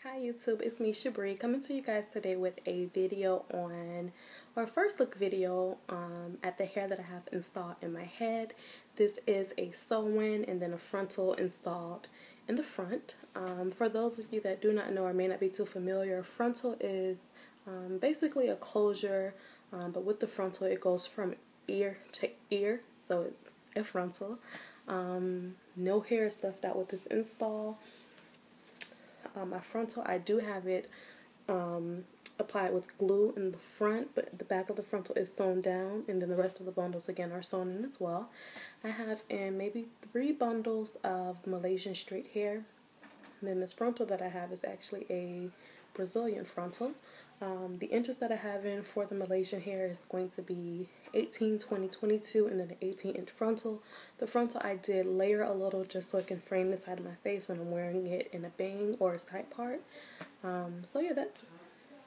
Hi YouTube, it's me Shabri coming to you guys today with a video on, or first look video at the hair that I have installed in my head. This is a sew-in and then a frontal installed in the front. For those of you that do not know or may not be too familiar, frontal is basically a closure, but with the frontal it goes from ear to ear, so it's a frontal. No hair is left out with this install. My frontal, I do have it applied with glue in the front, but the back of the frontal is sewn down, and then the rest of the bundles again are sewn in as well. I have in maybe 3 bundles of Malaysian straight hair, and then this frontal that I have is actually a Brazilian frontal. The inches that I have in for the Malaysian hair is going to be 18, 20, 22, and then an 18-inch frontal. The frontal I did layer a little just so it can frame the side of my face when I'm wearing it in a bang or a side part. So yeah, that's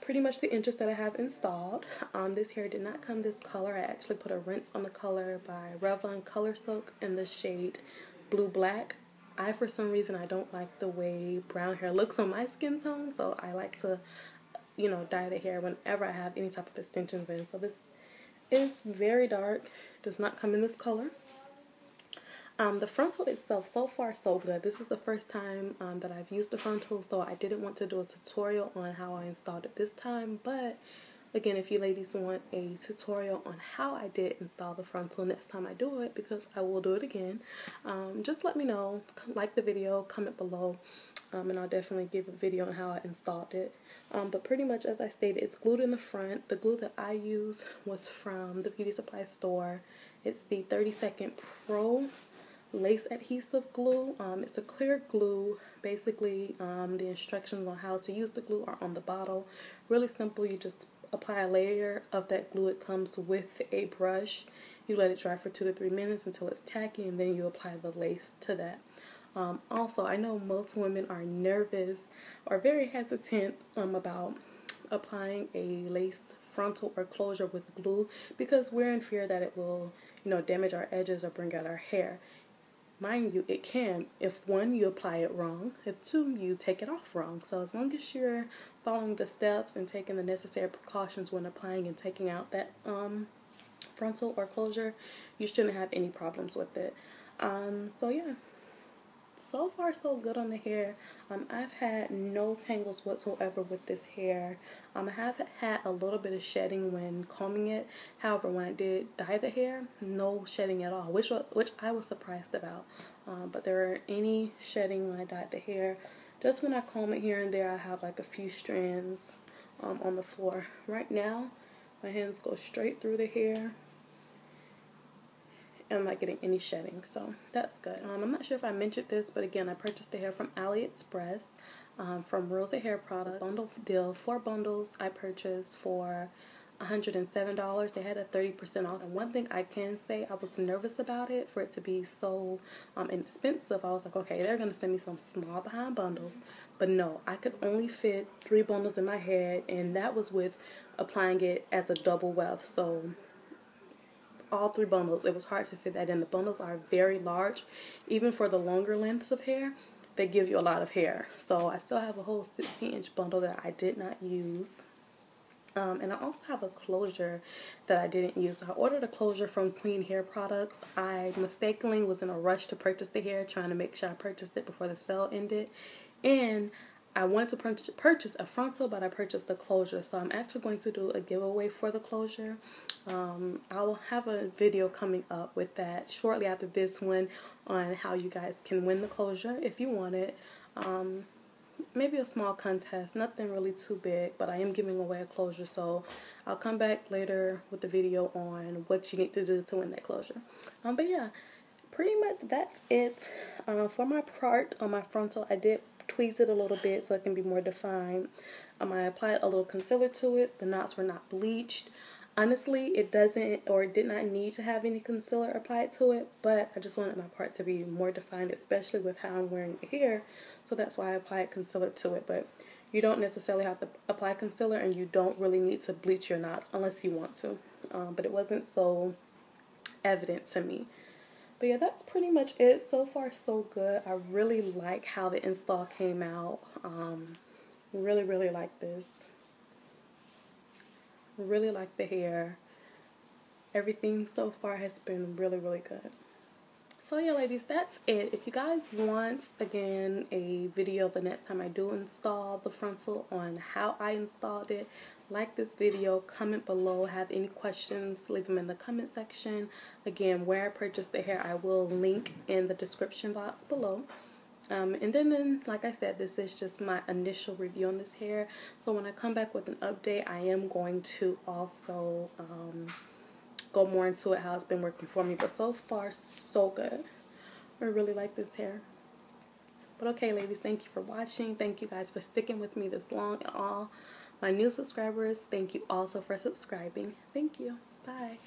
pretty much the inches that I have installed. This hair did not come this color. I actually put a rinse on the color by Revlon Color Soak in the shade Blue Black. For some reason, I don't like the way brown hair looks on my skin tone, so I like to dye the hair whenever I have any type of extensions in. So this is very dark, does not come in this color. The frontal itself, so far so good. This is the first time that I've used the frontal, so I didn't want to do a tutorial on how I installed it this time, but again, if you ladies want a tutorial on how I did install the frontal next time I do it, because I will do it again, just let me know. Like the video, comment below, and I'll definitely give a video on how I installed it. But pretty much, as I stated, it's glued in the front. The glue that I use was from the beauty supply store. It's the 30-Second Pro lace adhesive glue. It's a clear glue. Basically, the instructions on how to use the glue are on the bottle. Really simple. You just apply a layer of that glue. It comes with a brush. You let it dry for 2 to 3 minutes until it's tacky, and then you apply the lace to that. Also, I know most women are nervous or very hesitant about applying a lace frontal or closure with glue because we're in fear that it will, damage our edges or bring out our hair. Mind you, it can if 1, you apply it wrong, if 2, you take it off wrong. So as long as you're following the steps and taking the necessary precautions when applying and taking out that frontal or closure, you shouldn't have any problems with it. So yeah. So far so good on the hair. I've had no tangles whatsoever with this hair. I have had a little bit of shedding when combing it. However, when I did dye the hair, no shedding at all, which I was surprised about. But there weren't any shedding when I dyed the hair. Just when I comb it here and there, I have like a few strands on the floor. Right now, my hands go straight through the hair. I'm not getting any shedding, so that's good. I'm not sure if I mentioned this, but again, I purchased the hair from AliExpress from Rosa Hair Products. Bundle deal, 4 bundles I purchased for $107. They had a 30% off. And one thing I can say, I was nervous about it for it to be so inexpensive. I was like, okay, they're gonna send me some small behind bundles, but no, I could only fit 3 bundles in my head, and that was with applying it as a double weft. So all 3 bundles, it was hard to fit that in. The bundles are very large. Even for the longer lengths of hair, they give you a lot of hair. So I still have a whole 16-inch bundle that I did not use. And I also have a closure that I didn't use. I ordered a closure from Queen Hair Products. I mistakenly was in a rush to purchase the hair, trying to make sure I purchased it before the sale ended. And I wanted to purchase a frontal, but I purchased a closure. So I'm actually going to do a giveaway for the closure. I will have a video coming up with that shortly after this one on how you guys can win the closure if you want it. Maybe a small contest, nothing really too big, but I am giving away a closure, so I'll come back later with the video on what you need to do to win that closure. But yeah, pretty much that's it. For my part on my frontal, I did tweeze it a little bit so it can be more defined. I applied a little concealer to it. The knots were not bleached. Honestly, it doesn't or did not need to have any concealer applied to it, but I just wanted my part to be more defined, especially with how I'm wearing the hair, so that's why I applied concealer to it. But you don't necessarily have to apply concealer, and you don't really need to bleach your knots unless you want to, but it wasn't so evident to me. But yeah, that's pretty much it. So far so good. I really like how the install came out. Really like this. Really like the hair. Everything so far has been really good. So yeah, ladies, that's it. If you guys want, again, a video the next time I do install the frontal on how I installed it, like this video, comment below, have any questions, leave them in the comment section. Again, where I purchased the hair, I will link in the description box below. And then, like I said, this is just my initial review on this hair. So when I come back with an update, I am going to also go more into it, how it's been working for me. But so far, so good. I really like this hair. But okay, ladies, thank you for watching. Thank you guys for sticking with me this long. And all my new subscribers, thank you also for subscribing. Thank you. Bye.